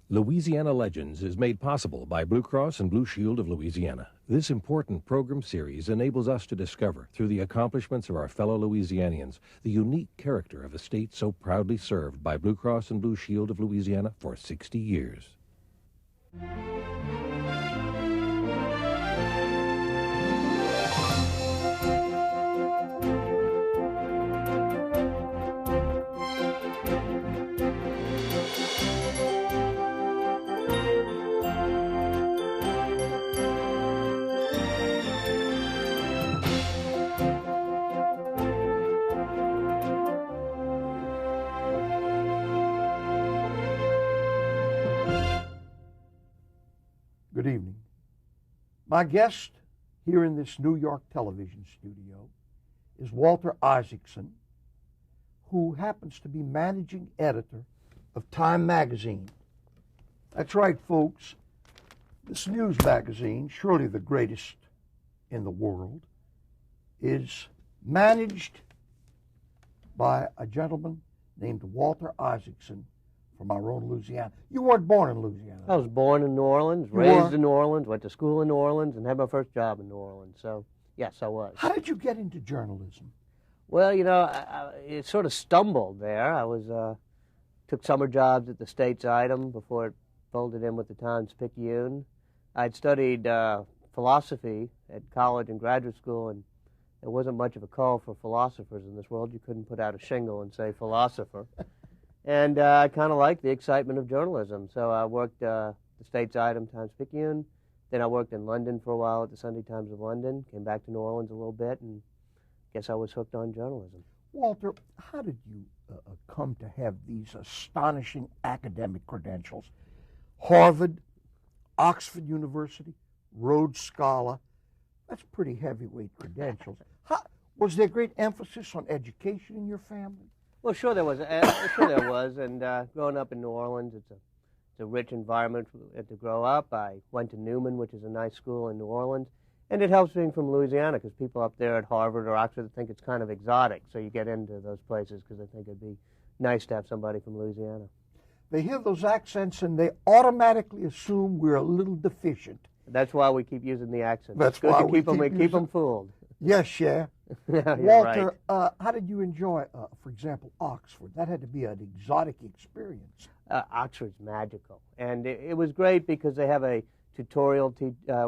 Louisiana Legends is made possible by Blue Cross and Blue Shield of Louisiana. This important program series enables us to discover, through the accomplishments of our fellow Louisianians, the unique character of a state so proudly served by Blue Cross and Blue Shield of Louisiana for 60 years. Good evening. My guest here in this New York television studio is Walter Isaacson, who happens to be managing editor of Time magazine. That's right, folks. This news magazine, surely the greatest in the world, is managed by a gentleman named Walter Isaacson from our own Louisiana. You weren't born in Louisiana. I was born in New Orleans, raised in New Orleans, went to school in New Orleans, and had my first job in New Orleans. So, yes, I was. How did you get into journalism? Well, you know, it sort of stumbled there. I took summer jobs at the States Item before it folded in with the Times-Picayune. I'd studied philosophy at college and graduate school, and there wasn't much of a call for philosophers in this world. You couldn't put out a shingle and say philosopher. And I kind of liked the excitement of journalism. So I worked the States Item, Times-Picayune. Then I worked in London for a while at the Sunday Times of London. Came back to New Orleans a little bit, and guess I was hooked on journalism. Walter, how did you come to have these astonishing academic credentials? Harvard, Oxford University, Rhodes Scholar. That's pretty heavyweight credentials. Was there great emphasis on education in your family? Well, sure there was. And growing up in New Orleans, it's a rich environment to grow up. I went to Newman, which is a nice school in New Orleans, and it helps being from Louisiana because people up there at Harvard or Oxford think it's kind of exotic. So you get into those places because they think it'd be nice to have somebody from Louisiana. They hear those accents and they automatically assume we're a little deficient. That's why we keep using the accent. That's good why to keep them fooled. Yes, yeah. Walter, right. How did you enjoy, for example, Oxford? That had to be an exotic experience. Oxford's magical. And it was great because they have a tutorial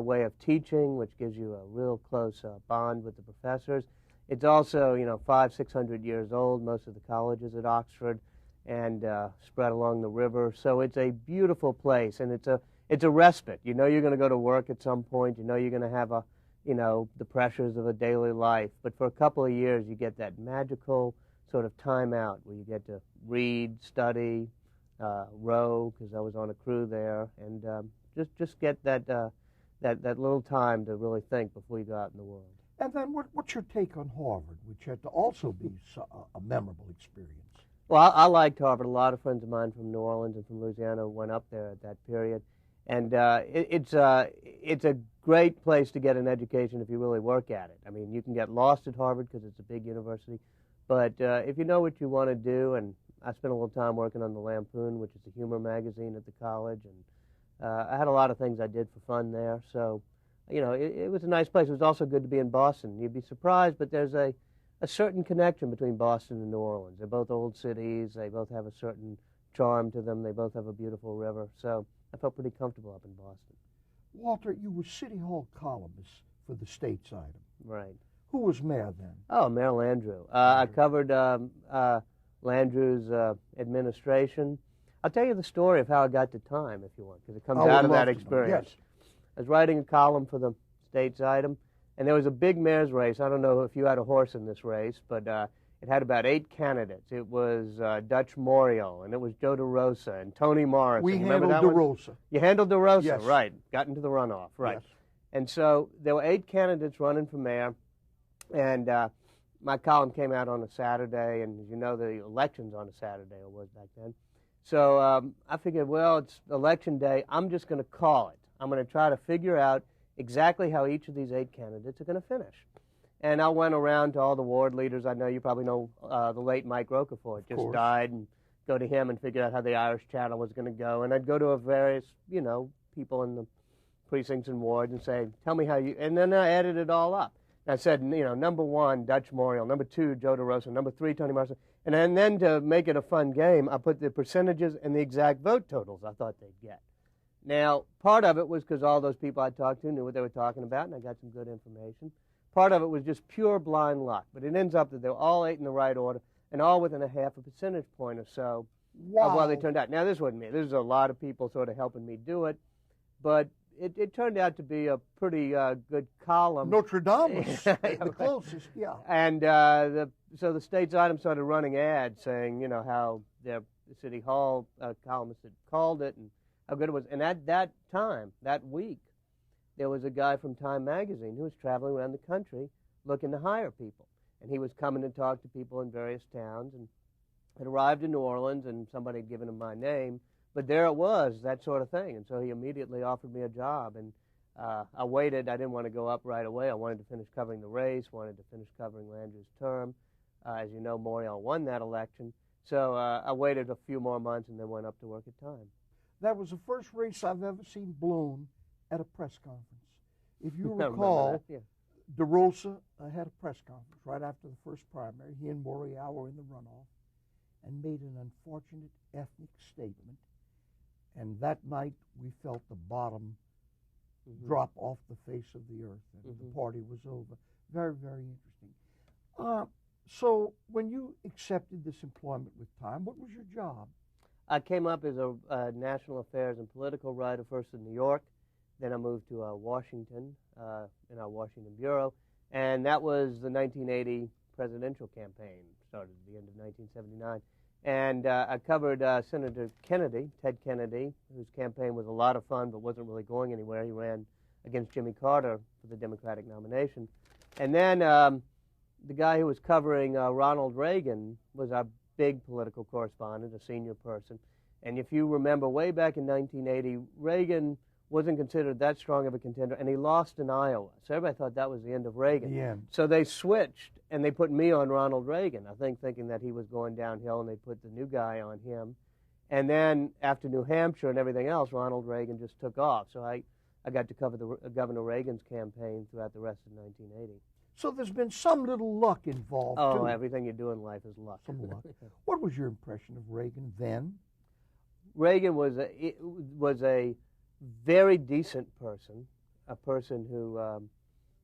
way of teaching, which gives you a real close bond with the professors. It's also, 500-600 years old, most of the colleges at Oxford, and spread along the river. So it's a beautiful place, and it's a respite. You know you're going to go to work at some point. You know you're going to have the pressures of a daily life. But for a couple of years, you get that magical sort of time out where you get to read, study, row, because I was on a crew there, and just get that little time to really think before you go out in the world. And then what's your take on Harvard, which had to also be a memorable experience? Well, I liked Harvard. A lot of friends of mine from New Orleans and from Louisiana went up there at that period. And it's a great place to get an education if you really work at it. I mean, you can get lost at Harvard because it's a big university. But if you know what you want to do, and I spent a little time working on the Lampoon, which is a humor magazine at the college, and I had a lot of things I did for fun there. So, it was a nice place. It was also good to be in Boston. You'd be surprised, but there's a certain connection between Boston and New Orleans. They're both old cities. They both have a certain charm to them. They both have a beautiful river. So I felt pretty comfortable up in Boston. Walter, you were City Hall columnist for the States Item. Right. Who was mayor then? Oh, Mayor Landrieu. I covered Landrieu's administration. I'll tell you the story of how I got to Time, if you want, because it comes out of that experience. Yes. I was writing a column for the States Item, and there was a big mayor's race. I don't know if you had a horse in this race, but it had about 8 candidates. It was Dutch Morial, and it was Joe DeRosa, and Toni Morrison. We handled DeRosa. You handled DeRosa, yes. Right. Got into the runoff, right. Yes. And so there were 8 candidates running for mayor, and my column came out on a Saturday, and as you know, the election's on a Saturday, or was back then. So I figured, well, it's election day. I'm just going to call it. I'm going to try to figure out exactly how each of these 8 candidates are going to finish. And I went around to all the ward leaders. I know you probably know the late Mike Rocafort just died, and go to him and figure out how the Irish Channel was going to go. And I'd go to various, people in the precincts and wards and say, tell me how you, and then I added it all up. And I said, number 1, Dutch Morial, number 2, Joe DeRosa, number 3, Tony Morrison. And then to make it a fun game, I put the percentages and the exact vote totals I thought they'd get. Now, part of it was because all those people I talked to knew what they were talking about, and I got some good information. Part of it was just pure blind luck, but it ends up that they were all 8 in the right order, and all within a half a percentage point or so of how they turned out. Now, this wasn't me. This is a lot of people sort of helping me do it, but it turned out to be a pretty good column. Notre Dame was the closest, yeah. And so the States item started running ads saying, how the City Hall columnist had called it and how good it was. And at that time, that week, there was a guy from Time Magazine who was traveling around the country looking to hire people. And he was coming to talk to people in various towns and had arrived in New Orleans, and somebody had given him my name. But there it was, that sort of thing. And so he immediately offered me a job. And I waited. I didn't want to go up right away. I wanted to finish covering the race, wanted to finish covering Landry's term. As you know, Morial won that election. So I waited a few more months and then went up to work at Time. That was the first race I've ever seen blown at a press conference. If you recall, yeah. DeRosa had a press conference right after the first primary. He and Morial were in the runoff and made an unfortunate ethnic statement. And that night, we felt the bottom drop off the face of the earth, and the party was over. Very, very interesting. So when you accepted this employment with Time, what was your job? I came up as a national affairs and political writer, first in New York. Then I moved to Washington, in our Washington bureau. And that was the 1980 presidential campaign, started at the end of 1979. And I covered Senator Kennedy, Ted Kennedy, whose campaign was a lot of fun but wasn't really going anywhere. He ran against Jimmy Carter for the Democratic nomination. And then the guy who was covering Ronald Reagan was our big political correspondent, a senior person. And if you remember way back in 1980, Reagan wasn't considered that strong of a contender, and he lost in Iowa. So everybody thought that was the end of Reagan. The end. So they switched, and they put me on Ronald Reagan, I think thinking that he was going downhill, and they put the new guy on him. And then after New Hampshire and everything else, Ronald Reagan just took off. So I got to cover Governor Reagan's campaign throughout the rest of 1980. So there's been some little luck involved, too. Oh, everything you do in life is luck. Some luck. What was your impression of Reagan then? Reagan was a very decent person, a person who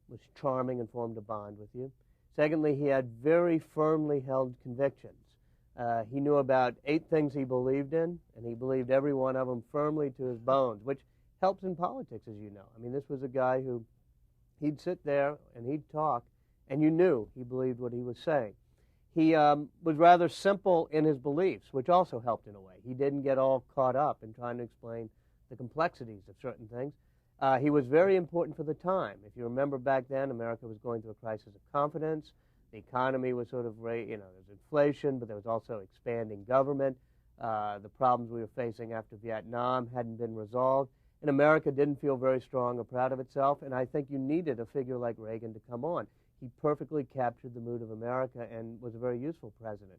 was charming and formed a bond with you. Secondly, he had very firmly held convictions. He knew about 8 things he believed in, and he believed every one of them firmly to his bones, which helps in politics, as you know. I mean, this was a guy who he'd sit there and he'd talk, and you knew he believed what he was saying. He was rather simple in his beliefs, which also helped in a way. He didn't get all caught up in trying to explain the complexities of certain things. He was very important for the time. If you remember back then, America was going through a crisis of confidence. The economy was sort of, there was inflation, but there was also expanding government. The problems we were facing after Vietnam hadn't been resolved. And America didn't feel very strong or proud of itself, and I think you needed a figure like Reagan to come on. He perfectly captured the mood of America and was a very useful president.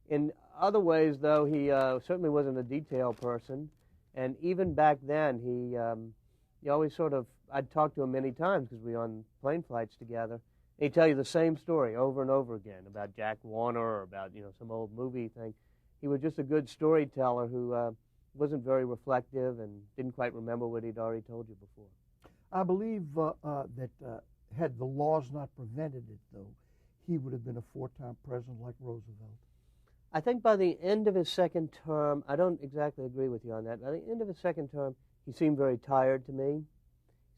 In other ways, though, he certainly wasn't a detail person, and even back then, he always sort of, I'd talked to him many times because we were on plane flights together. He'd tell you the same story over and over again about Jack Warner or about, some old movie thing. He was just a good storyteller who wasn't very reflective and didn't quite remember what he'd already told you before. I believe that had the laws not prevented it, though, he would have been a 4-time president like Roosevelt. I think by the end of his second term, I don't exactly agree with you on that. By the end of his second term, he seemed very tired to me.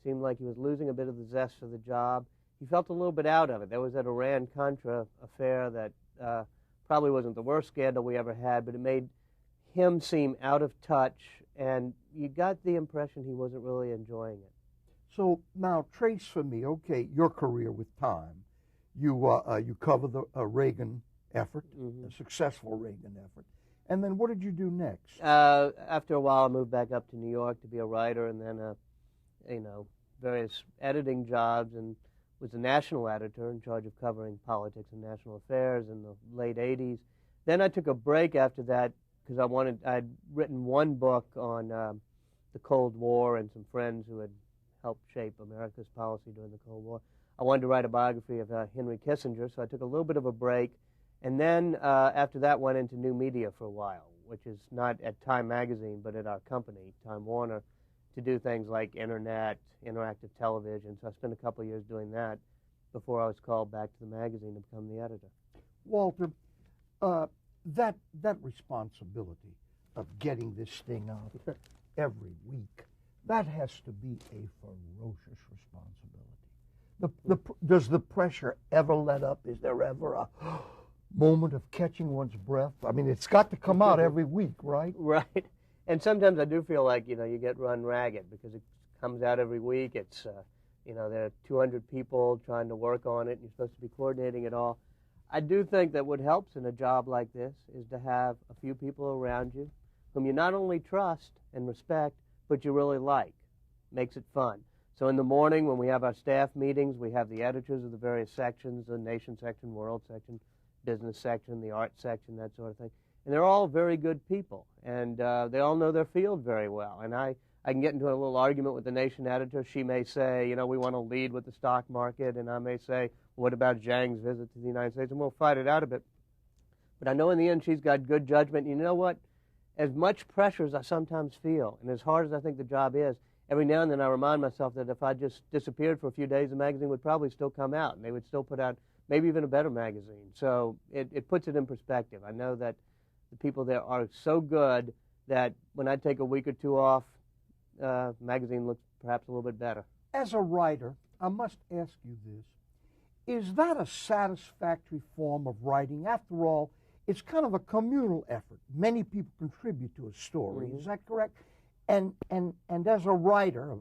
Seemed like he was losing a bit of the zest for the job. He felt a little bit out of it. There was that Iran-Contra affair that probably wasn't the worst scandal we ever had, but it made him seem out of touch, and you got the impression he wasn't really enjoying it. So now trace for me, okay, your career with Time. You cover the Reagan effort, a successful Reagan effort. And then what did you do next? After a while, I moved back up to New York to be a writer, and then, various editing jobs, and was a national editor in charge of covering politics and national affairs in the late 80s. Then I took a break after that because I'd written one book on the Cold War and some friends who had helped shape America's policy during the Cold War. I wanted to write a biography of Henry Kissinger, so I took a little bit of a break, and then after that went into new media for a while, which is not at Time Magazine, but at our company, Time Warner, to do things like internet, interactive television. So I spent a couple of years doing that before I was called back to the magazine to become the editor. Walter, that responsibility of getting this thing out every week, that has to be a ferocious responsibility. Does the pressure ever let up? Is there ever a moment of catching one's breath? I mean, it's got to come out every week, right? Right. And sometimes I do feel like, you get run ragged because it comes out every week. It's, there are 200 people trying to work on it, and you're supposed to be coordinating it all. I do think that what helps in a job like this is to have a few people around you whom you not only trust and respect, but you really like. Makes it fun. So in the morning when we have our staff meetings, we have the editors of the various sections, the nation section, world section, business section, the art section, that sort of thing. And they're all very good people, and they all know their field very well. And I can get into a little argument with the nation editor. She may say, we want to lead with the stock market, and I may say, what about Zhang's visit to the United States? And we'll fight it out a bit. But I know in the end she's got good judgment. You know what? As much pressure as I sometimes feel, and as hard as I think the job is, every now and then I remind myself that if I just disappeared for a few days, the magazine would probably still come out, and they would still put out maybe even a better magazine. So it puts it in perspective. I know that the people there are so good that when I take a week or two off, the magazine looks perhaps a little bit better. As a writer, I must ask you this. Is that a satisfactory form of writing? After all, it's kind of a communal effort. Many people contribute to a story. Mm-hmm. Is that correct? And as a writer,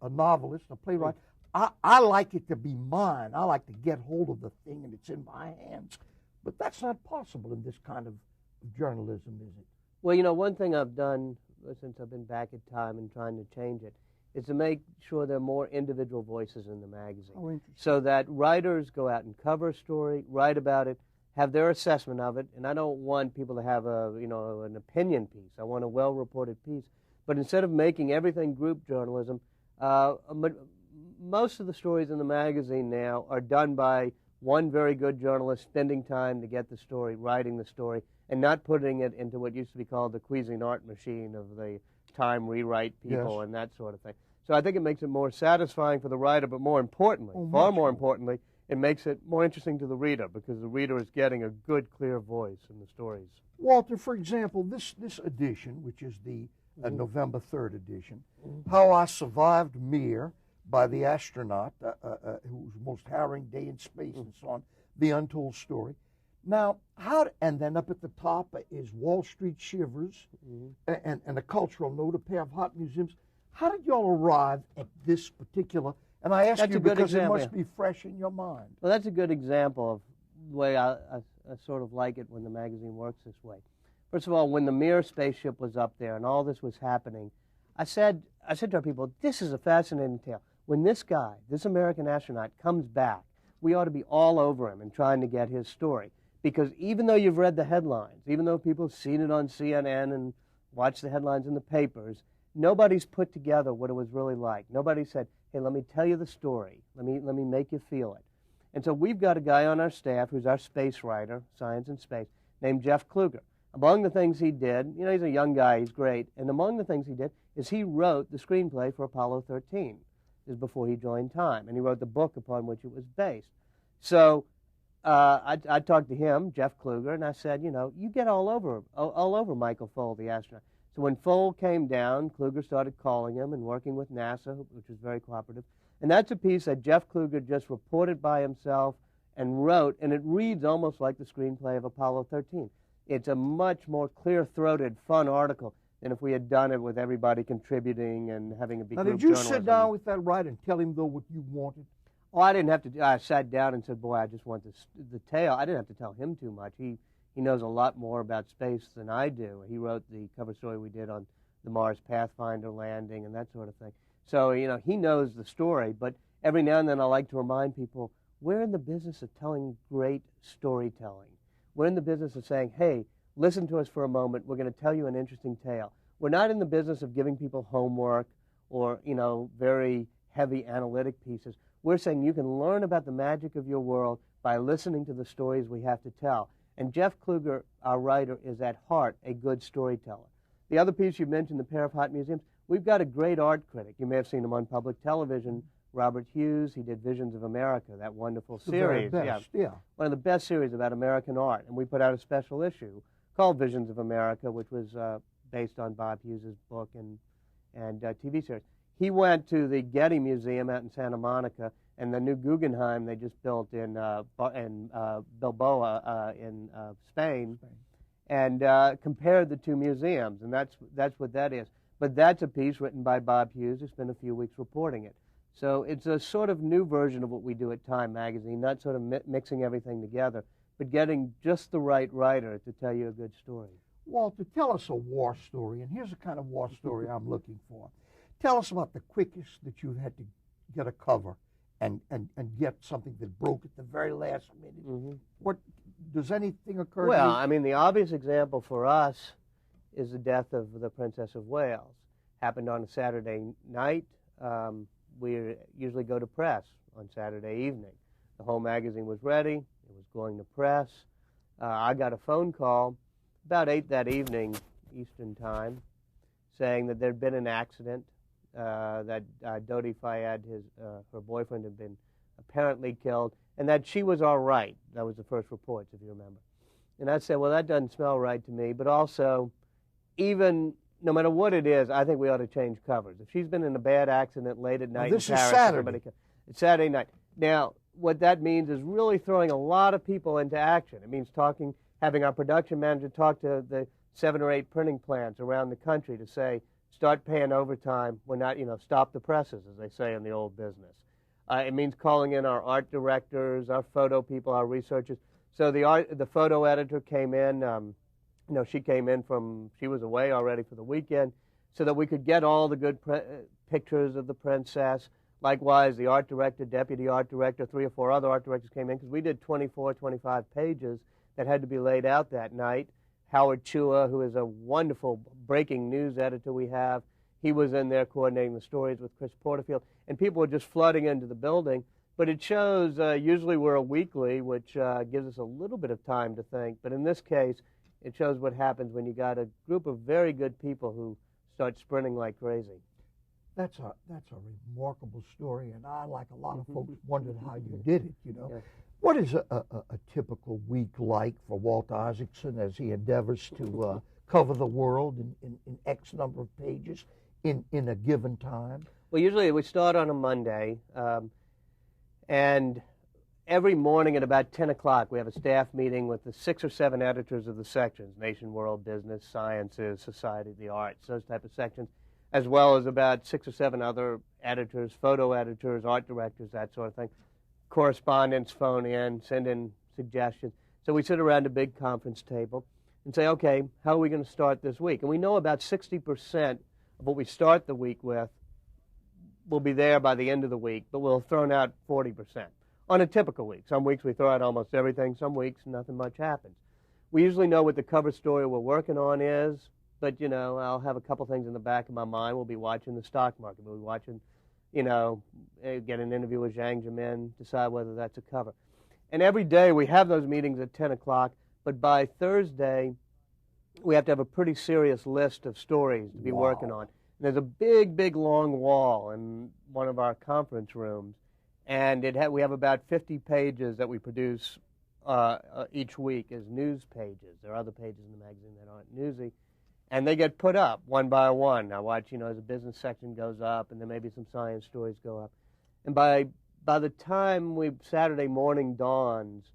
a novelist, a playwright, I like it to be mine. I like to get hold of the thing and it's in my hands. But that's not possible in this kind of journalism, is it? Well, one thing I've done since I've been back at Time and trying to change it is to make sure there are more individual voices in the magazine. Oh, interesting. So that writers go out and cover a story, write about it, have their assessment of it, and I don't want people to have an opinion piece. I want a well-reported piece. But instead of making everything group journalism, most of the stories in the magazine now are done by one very good journalist spending time to get the story, writing the story, and not putting it into what used to be called the Cuisinart machine of the Time rewrite people. Yes. And that sort of thing. So I think it makes it more satisfying for the writer, but more importantly, far more importantly, it makes it more interesting to the reader because the reader is getting a good, clear voice in the stories. Walter, for example, this edition, which is the November 3rd edition, How I Survived Mir by the astronaut, whose most harrowing day in space and so on, the untold story. Now, and then up at the top is Wall Street Shivers and a cultural note, a pair of hot museums. How did you all arrive at this particular, and I ask you because it must be fresh in your mind. Well, that's a good example of the way I sort of like it when the magazine works this way. First of all, when the Mir spaceship was up there and all this was happening, I said to our people, this is a fascinating tale. When this guy, this American astronaut, comes back, we ought to be all over him and trying to get his story. Because even though you've read the headlines, even though people have seen it on CNN and watched the headlines in the papers, nobody's put together what it was really like. Nobody said, hey, let me tell you the story. Let me make you feel it. And so we've got a guy on our staff who's our space writer, science and space, named Jeff Kluger. Among the things he did, he's a young guy, he's great, and among the things he did is he wrote the screenplay for Apollo 13. This is before he joined Time, and he wrote the book upon which it was based. So I talked to him, Jeff Kluger, and I said, you get all over Michael Foale, the astronaut. So when Foale came down, Kluger started calling him and working with NASA, which was very cooperative. And that's a piece that Jeff Kluger just reported by himself and wrote, and it reads almost like the screenplay of Apollo 13. It's a much more clear-throated, fun article than if we had done it with everybody contributing and having a big group journalism. Now, did you sit down with that writer and tell him, though, what you wanted? Oh, I didn't have to. I sat down and said, boy, I just want the tale. I didn't have to tell him too much. He knows a lot more about space than I do. He wrote the cover story we did on the Mars Pathfinder landing and that sort of thing. So, he knows the story, but every now and then I like to remind people, we're in the business of telling great storytelling. We're in the business of saying, hey, listen to us for a moment. We're going to tell you an interesting tale. We're not in the business of giving people homework or, very heavy analytic pieces. We're saying you can learn about the magic of your world by listening to the stories we have to tell. And Jeff Kluger, our writer, is at heart a good storyteller. The other piece you mentioned, the Pair of Hot Museums, we've got a great art critic. You may have seen him on public television, Robert Hughes. He did Visions of America, that wonderful series. The very best, yeah. One of the best series about American art. And we put out a special issue called Visions of America, which was based on Bob Hughes' book and TV series. He went to the Getty Museum out in Santa Monica and the new Guggenheim they just built in Bilbao in Spain, and compared the two museums, and that's what that is. But that's a piece written by Bob Hughes who spent a few weeks reporting it. So it's a sort of new version of what we do at Time Magazine, not sort of mixing everything together, but getting just the right writer to tell you a good story. Walter, tell us a war story, and here's the kind of war story I'm looking for. Tell us about the quickest that you had to get a cover and get something that broke at the very last minute. Mm-hmm. What does anything occur to Well, you? I mean, the obvious example for us is the death of the Princess of Wales. Happened on a Saturday night. We usually go to press on Saturday evening. The whole magazine was ready. It was going to press. I got a phone call about 8 that evening, Eastern Time, saying that there'd been an accident, that Dodi Fayed, her boyfriend, had been apparently killed, and that she was all right. That was the first reports, if you remember. And I said, well, that doesn't smell right to me, but also, even no matter what it is, I think we ought to change covers. If she's been in a bad accident late at night in Paris, this is Saturday. It's Saturday night. Now, what that means is really throwing a lot of people into action. It means having our production manager talk to the 7 or 8 printing plants around the country to say, start paying overtime. We're not, stop the presses, as they say in the old business. It means calling in our art directors, our photo people, our researchers. So the photo editor came in. She was away already for the weekend, so that we could get all the good pictures of the princess. Likewise, the art director, deputy art director, 3 or 4 other art directors came in because we did 24, 25 pages that had to be laid out that night. Howard Chua, who is a wonderful breaking news editor we have, he was in there coordinating the stories with Chris Porterfield, and people were just flooding into the building. But it shows, usually we're a weekly, which gives us a little bit of time to think, but in this case, it shows what happens when you got a group of very good people who start sprinting like crazy. That's a remarkable story, and I, like a lot of folks, wondered how you did it, Yeah. What is a typical week like for Walter Isaacson as he endeavors to cover the world in X number of pages in a given time? Well, usually we start on a Monday, and every morning at about 10 o'clock we have a staff meeting with the 6 or 7 editors of the sections, Nation, World, Business, Sciences, Society, the Arts, those type of sections, as well as about 6 or 7 other editors, photo editors, art directors, that sort of thing. Correspondents phone in, send in suggestions. So we sit around a big conference table and say, okay, how are we going to start this week? And we know about 60% of what we start the week with will be there by the end of the week, but we'll have thrown out 40% on a typical week. Some weeks we throw out almost everything. Some weeks nothing much happens. We usually know what the cover story we're working on is, but, I'll have a couple things in the back of my mind. We'll be watching the stock market. We'll be watching, get an interview with Zhang Jimin, decide whether that's a cover. And every day we have those meetings at 10 o'clock, but by Thursday we have to have a pretty serious list of stories to be working on. And there's a big, big, long wall in one of our conference rooms, and we have about 50 pages that we produce each week as news pages. There are other pages in the magazine that aren't newsy. And they get put up one by one. I watch, as the business section goes up, and then maybe some science stories go up. And by the time Saturday morning dawns,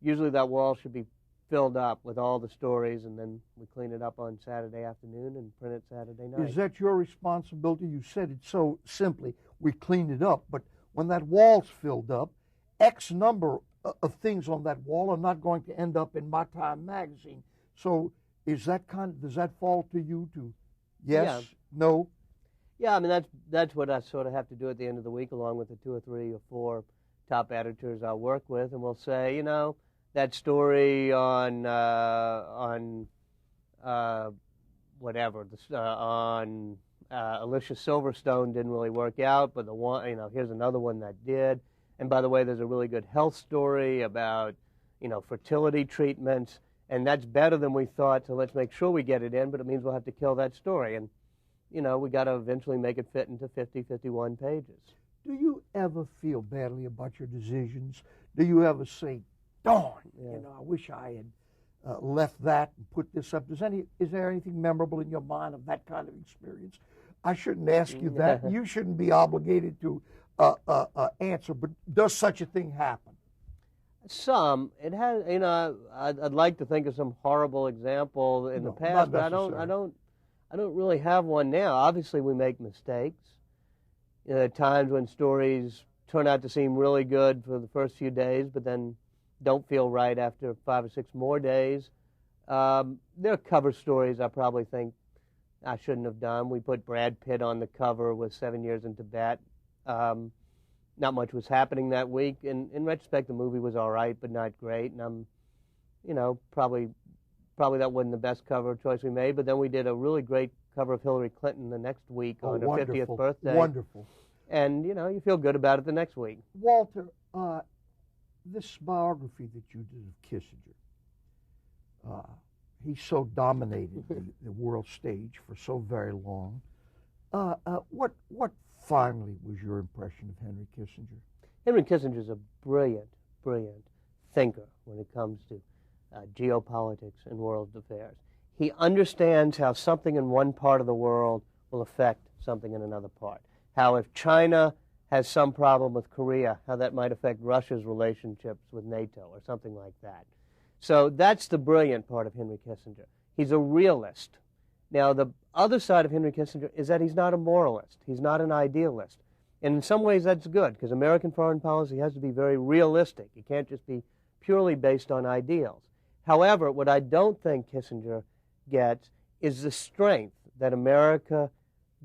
usually that wall should be filled up with all the stories, and then we clean it up on Saturday afternoon and print it Saturday night. Is that your responsibility? You said it so simply, we clean it up, but when that wall's filled up, X number of things on that wall are not going to end up in my Time magazine. So does that fall to you to yes, no? Yeah, I mean, that's what I sort of have to do at the end of the week, along with the 2 or 3 or 4 top editors I work with, and we'll say, that story on whatever, on Alicia Silverstone didn't really work out, but the one, here's another one that did. And by the way, there's a really good health story about, fertility treatments, and that's better than we thought, so let's make sure we get it in, but it means we'll have to kill that story. And, we got to eventually make it fit into 50, 51 pages. Do you ever feel badly about your decisions? Do you ever say, darn, I wish I had left that and put this up? Is there anything memorable in your mind of that kind of experience? I shouldn't ask you that. You shouldn't be obligated to answer, but does such a thing happen? Some. It has, I'd like to think of some horrible example in the past, but I don't really have one now. Obviously, we make mistakes. There are times when stories turn out to seem really good for the first few days, but then don't feel right after 5 or 6 more days. There are cover stories I probably think I shouldn't have done. We put Brad Pitt on the cover with 7 Years in Tibet. Not much was happening that week. In retrospect, the movie was all right, but not great. And I'm, probably that wasn't the best cover choice we made. But then we did a really great cover of Hillary Clinton the next week on her 50th birthday. Wonderful. And, you feel good about it the next week. Walter, this biography that you did of Kissinger, he so dominated the world stage for so very long. What finally was your impression of Henry Kissinger? Henry Kissinger is a brilliant, brilliant thinker when it comes to geopolitics and world affairs. He understands how something in one part of the world will affect something in another part. How if China has some problem with Korea, how that might affect Russia's relationships with NATO or something like that. So that's the brilliant part of Henry Kissinger. He's a realist. Now, the other side of Henry Kissinger is that he's not a moralist. He's not an idealist. And in some ways that's good, because American foreign policy has to be very realistic. It can't just be purely based on ideals. However, what I don't think Kissinger gets is the strength that America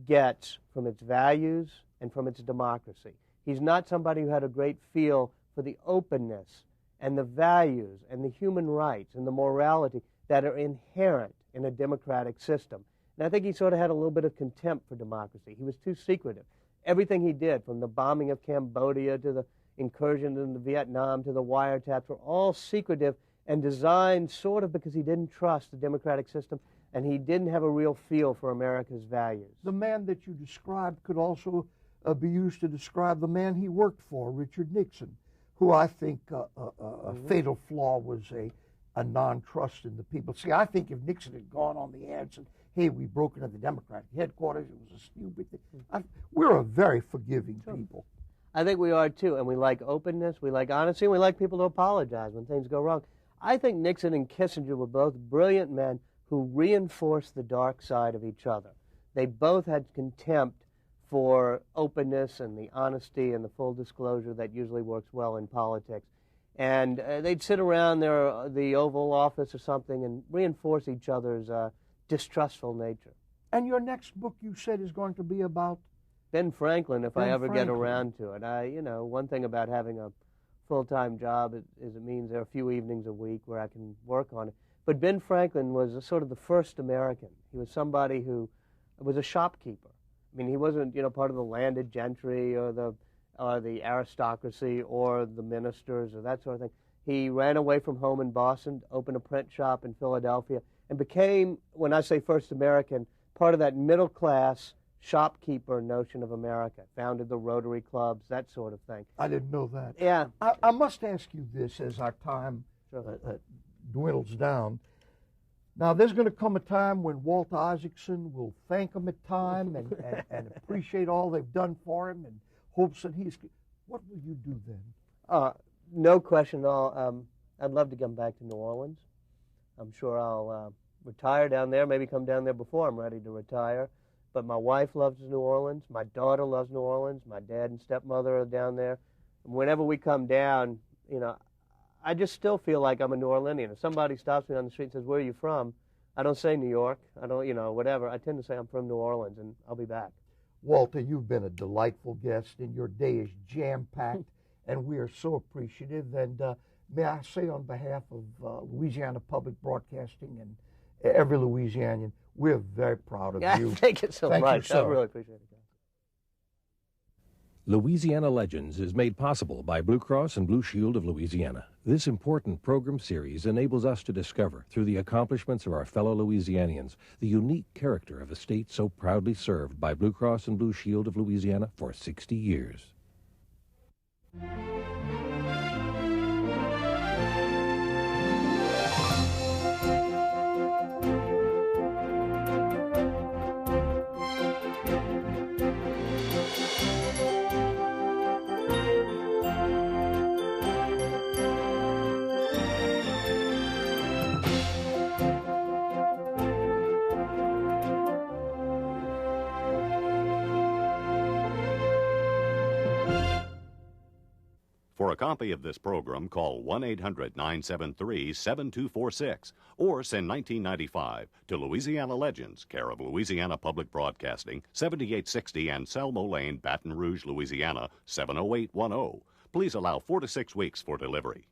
gets from its values and from its democracy. He's not somebody who had a great feel for the openness and the values and the human rights and the morality that are inherent in a democratic system. And I think he sort of had a little bit of contempt for democracy. He was too secretive. Everything he did, from the bombing of Cambodia to the incursion into Vietnam to the wiretaps, were all secretive and designed sort of because he didn't trust the democratic system and he didn't have a real feel for America's values. The man that you described could also be used to describe the man he worked for, Richard Nixon, who I think a fatal flaw was a non-trust in the people. See, I think if Nixon had gone on the air and said, hey, we broke into the Democratic headquarters, it was a stupid thing. We're a very forgiving people. I think we are too, and we like openness, we like honesty, and we like people to apologize when things go wrong. I think Nixon and Kissinger were both brilliant men who reinforced the dark side of each other. They both had contempt for openness and the honesty and the full disclosure that usually works well in politics. And they'd sit around the Oval Office or something and reinforce each other's distrustful nature. And your next book, you said, is going to be about? Ben Franklin, if I ever get around to it. One thing about having a full-time job is it means there are a few evenings a week where I can work on it. But Ben Franklin was sort of the first American. He was somebody who was a shopkeeper. I mean, he wasn't, part of the landed gentry or the aristocracy or the ministers or that sort of thing. He ran away from home in Boston, opened a print shop in Philadelphia, and became, when I say first American, part of that middle-class shopkeeper notion of America. Founded the Rotary clubs, that sort of thing. I didn't know that. Yeah. I must ask you this as our time dwindles down. Now, there's going to come a time when Walter Isaacson will thank him at time and appreciate all they've done for him and hopes that he's... What will you do then? No question at all. I'd love to come back to New Orleans. I'm sure I'll retire down there, maybe come down there before I'm ready to retire. But my wife loves New Orleans. My daughter loves New Orleans. My dad and stepmother are down there. And whenever we come down, I just still feel like I'm a New Orleanian. If somebody stops me on the street and says, where are you from? I don't say New York. I don't, whatever. I tend to say I'm from New Orleans, and I'll be back. Walter, you've been a delightful guest, and your day is jam-packed, and we are so appreciative. And may I say on behalf of Louisiana Public Broadcasting every Louisianian. We're very proud of you. Thank you so much. You, I really appreciate it. Louisiana Legends is made possible by Blue Cross and Blue Shield of Louisiana. This important program series enables us to discover, through the accomplishments of our fellow Louisianians, the unique character of a state so proudly served by Blue Cross and Blue Shield of Louisiana for 60 years. For a copy of this program, call 1-800-973-7246 or send 1995 to Louisiana Legends, care of Louisiana Public Broadcasting, 7860 Anselmo Lane, Baton Rouge, Louisiana, 70810. Please allow 4 to 6 weeks for delivery.